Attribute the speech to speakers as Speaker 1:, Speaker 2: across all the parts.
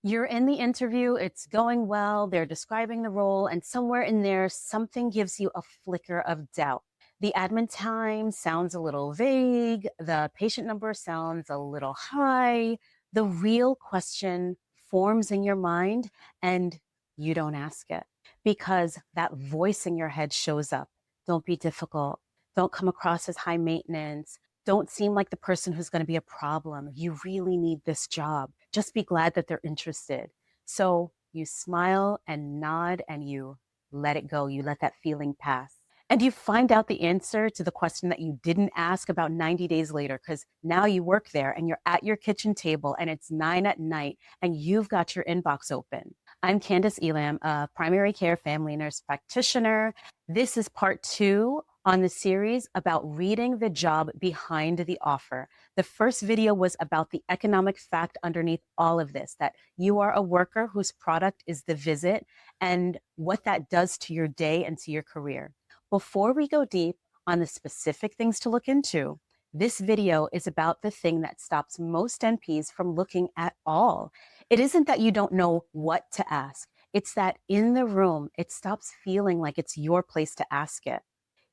Speaker 1: You're in the interview, it's going well, they're describing the role, and somewhere in there, something gives you a flicker of doubt. The admin time sounds a little vague, the patient number sounds a little high. The real question forms in your mind, and you don't ask it because that voice in your head shows up. Don't be difficult. Don't come across as high maintenance. Don't seem like the person who's going to be a problem. You really need this job. Just be glad that they're interested. So you smile and nod and you let it go. You let that feeling pass. And you find out the answer to the question that you didn't ask about 90 days later, because now you work there and you're at your kitchen table and it's 9 p.m. and you've got your inbox open. I'm Candace Elam, a primary care family nurse practitioner. This is part two on the series about reading the job behind the offer. The first video was about the economic fact underneath all of this, that you are a worker whose product is the visit and what that does to your day and to your career. Before we go deep on the specific things to look into, this video is about the thing that stops most NPs from looking at all. It isn't that you don't know what to ask. It's that in the room, it stops feeling like it's your place to ask it.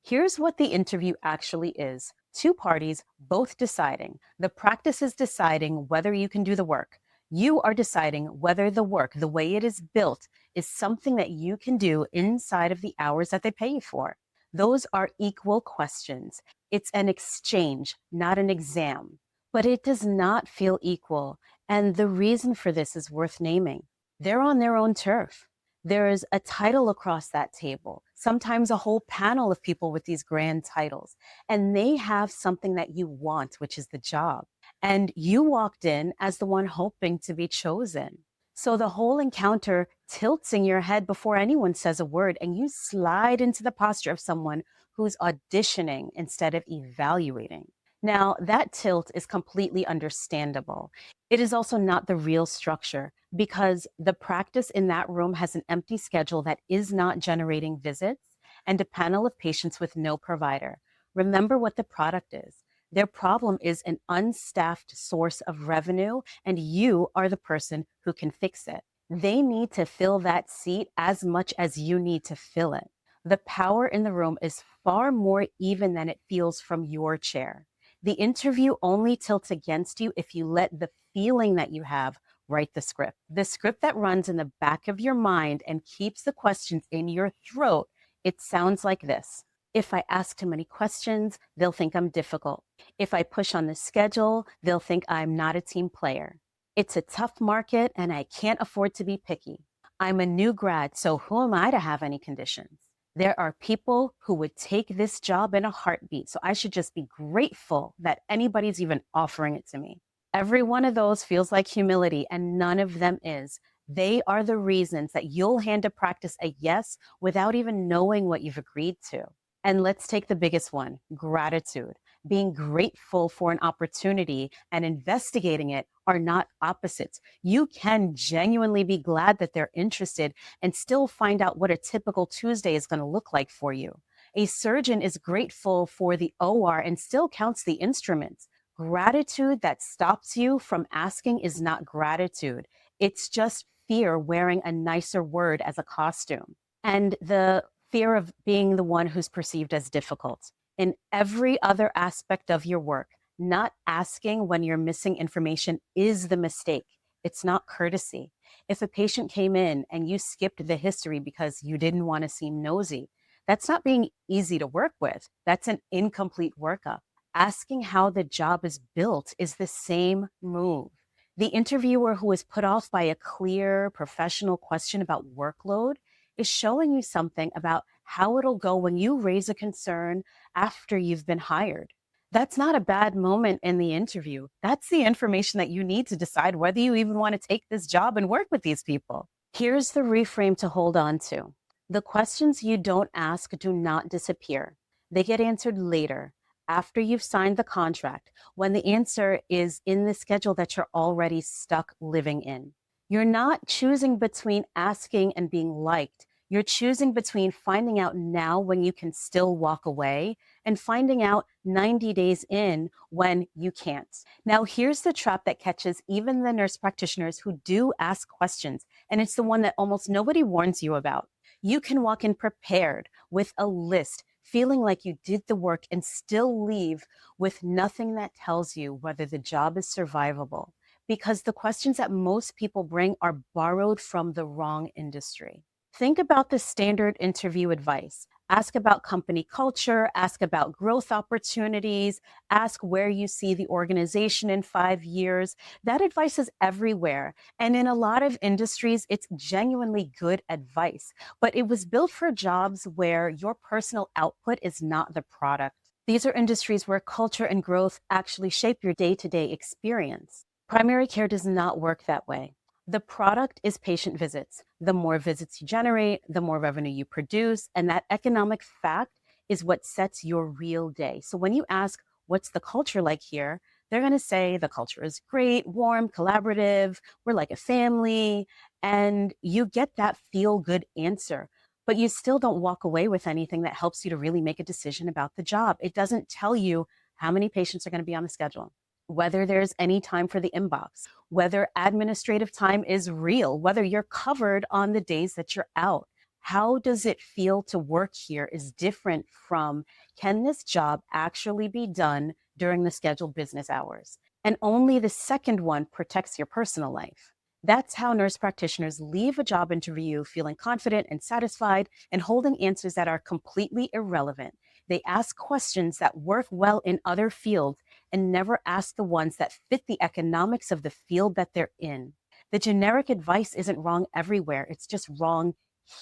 Speaker 1: Here's what the interview actually is. Two parties, both deciding. The practice is deciding whether you can do the work. You are deciding whether the work, the way it is built, is something that you can do inside of the hours that they pay you for. Those are equal questions. It's an exchange, not an exam. But it does not feel equal. And the reason for this is worth naming. They're on their own turf. There is a title across that table, sometimes a whole panel of people with these grand titles, and they have something that you want, which is the job. And you walked in as the one hoping to be chosen. So the whole encounter tilts in your head before anyone says a word, and you slide into the posture of someone who's auditioning instead of evaluating. Now, that tilt is completely understandable. It is also not the real structure because the practice in that room has an empty schedule that is not generating visits and a panel of patients with no provider. Remember what the product is. Their problem is an unstaffed source of revenue, and you are the person who can fix it. They need to fill that seat as much as you need to fill it. The power in the room is far more even than it feels from your chair. The interview only tilts against you if you let the feeling that you have write the script that runs in the back of your mind and keeps the questions in your throat. It sounds like this. If I ask too many questions, they'll think I'm difficult. If I push on the schedule, they'll think I'm not a team player. It's a tough market and I can't afford to be picky. I'm a new grad, so who am I to have any conditions? There are people who would take this job in a heartbeat, so I should just be grateful that anybody's even offering it to me. Every one of those feels like humility, and none of them is. They are the reasons that you'll hand a practice a yes without even knowing what you've agreed to. And let's take the biggest one, gratitude. Being grateful for an opportunity and investigating it are not opposites. You can genuinely be glad that they're interested and still find out what a typical Tuesday is going to look like for you. A surgeon is grateful for the OR and still counts the instruments. Gratitude that stops you from asking is not gratitude. It's just fear wearing a nicer word as a costume. And the fear of being the one who's perceived as difficult. In every other aspect of your work, not asking when you're missing information is the mistake. It's not courtesy. If a patient came in and you skipped the history because you didn't want to seem nosy, that's not being easy to work with. That's an incomplete workup. Asking how the job is built is the same move. The interviewer who is put off by a clear, professional question about workload is showing you something about how it'll go when you raise a concern after you've been hired. That's not a bad moment in the interview. That's the information that you need to decide whether you even want to take this job and work with these people. Here's the reframe to hold on to. The questions you don't ask do not disappear. They get answered later, after you've signed the contract, when the answer is in the schedule that you're already stuck living in. You're not choosing between asking and being liked. You're choosing between finding out now when you can still walk away and finding out 90 days in when you can't. Now, here's the trap that catches even the nurse practitioners who do ask questions, and it's the one that almost nobody warns you about. You can walk in prepared with a list, feeling like you did the work and still leave with nothing that tells you whether the job is survivable, because the questions that most people bring are borrowed from the wrong industry. Think about the standard interview advice. Ask about company culture, ask about growth opportunities, ask where you see the organization in 5 years. That advice is everywhere. And in a lot of industries, it's genuinely good advice, but it was built for jobs where your personal output is not the product. These are industries where culture and growth actually shape your day to day experience. Primary care does not work that way. The product is patient visits. The more visits you generate, the more revenue you produce. And that economic fact is what sets your real day. So when you ask, what's the culture like here? They're going to say the culture is great, warm, collaborative. We're like a family. And you get that feel good answer, but you still don't walk away with anything that helps you to really make a decision about the job. It doesn't tell you how many patients are going to be on the schedule, whether there's any time for the inbox, whether administrative time is real, whether you're covered on the days that you're out. How does it feel to work here is different from, can this job actually be done during the scheduled business hours? And only the second one protects your personal life. That's how nurse practitioners leave a job interview feeling confident and satisfied and holding answers that are completely irrelevant. They ask questions that work well in other fields and never ask the ones that fit the economics of the field that they're in. The generic advice isn't wrong everywhere, it's just wrong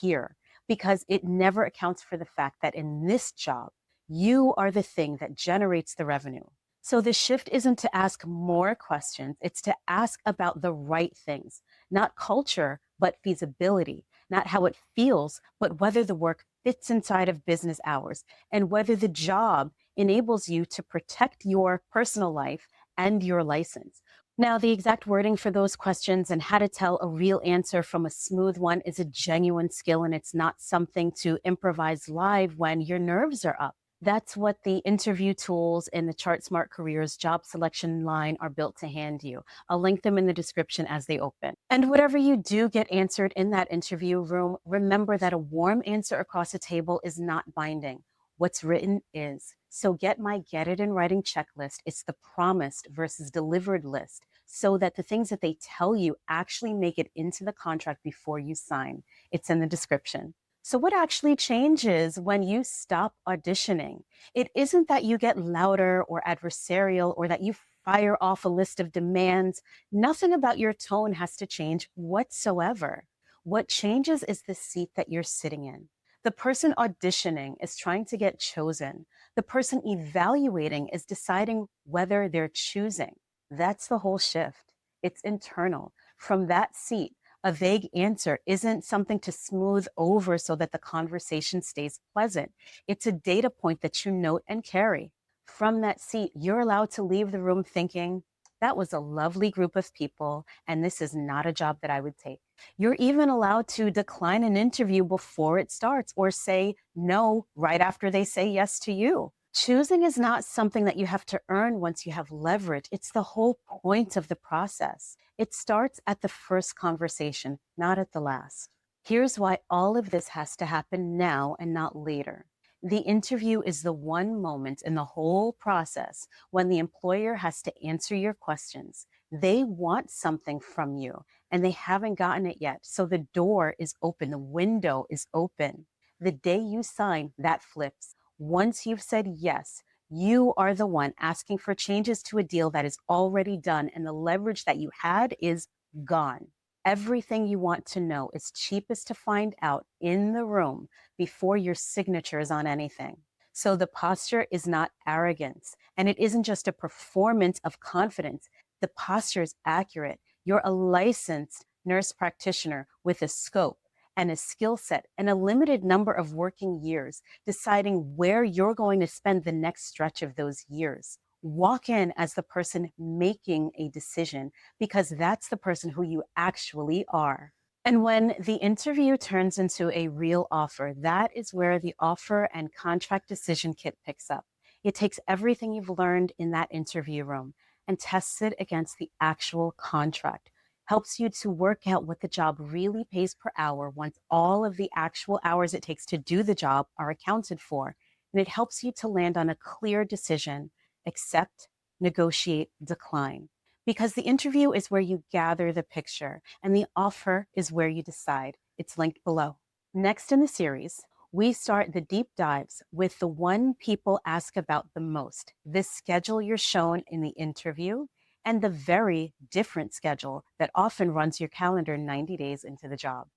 Speaker 1: here because it never accounts for the fact that in this job, you are the thing that generates the revenue. So the shift isn't to ask more questions, it's to ask about the right things, not culture, but feasibility, not how it feels, but whether the work fits inside of business hours and whether the job enables you to protect your personal life and your license. Now, the exact wording for those questions and how to tell a real answer from a smooth one is a genuine skill, and it's not something to improvise live when your nerves are up. That's what the interview tools in the Chart Smart Careers job selection line are built to hand you. I'll link them in the description as they open. And whatever you do get answered in that interview room, remember that a warm answer across a table is not binding. What's written is. So get my Get It in Writing checklist. It's the promised versus delivered list so that the things that they tell you actually make it into the contract before you sign. It's in the description. So, what actually changes when you stop auditioning? It isn't that you get louder or adversarial or that you fire off a list of demands. Nothing about your tone has to change whatsoever. What changes is the seat that you're sitting in. The person auditioning is trying to get chosen. The person evaluating is deciding whether they're choosing. That's the whole shift. It's internal. From that seat, a vague answer isn't something to smooth over so that the conversation stays pleasant. It's a data point that you note and carry. From that seat, you're allowed to leave the room thinking, that was a lovely group of people, and this is not a job that I would take. You're even allowed to decline an interview before it starts or say no right after they say yes to you. Choosing is not something that you have to earn once you have leverage. It's the whole point of the process. It starts at the first conversation, not at the last. Here's why all of this has to happen now and not later. The interview is the one moment in the whole process when the employer has to answer your questions. They want something from you and they haven't gotten it yet. So the door is open, the window is open. The day you sign, that flips. Once you've said yes, you are the one asking for changes to a deal that is already done, and the leverage that you had is gone. Everything you want to know is cheapest to find out in the room before your signature is on anything. So the posture is not arrogance, and it isn't just a performance of confidence. The posture is accurate. You're a licensed nurse practitioner with a scope and a skill set and a limited number of working years, deciding where you're going to spend the next stretch of those years. Walk in as the person making a decision because that's the person who you actually are. And when the interview turns into a real offer, that is where the offer and contract decision kit picks up. It takes everything you've learned in that interview room and tests it against the actual contract, helps you to work out what the job really pays per hour once all of the actual hours it takes to do the job are accounted for. And it helps you to land on a clear decision: accept, negotiate, decline. Because the interview is where you gather the picture and the offer is where you decide. It's linked below. Next in the series, we start the deep dives with the one people ask about the most: this schedule you're shown in the interview and the very different schedule that often runs your calendar 90 days into the job.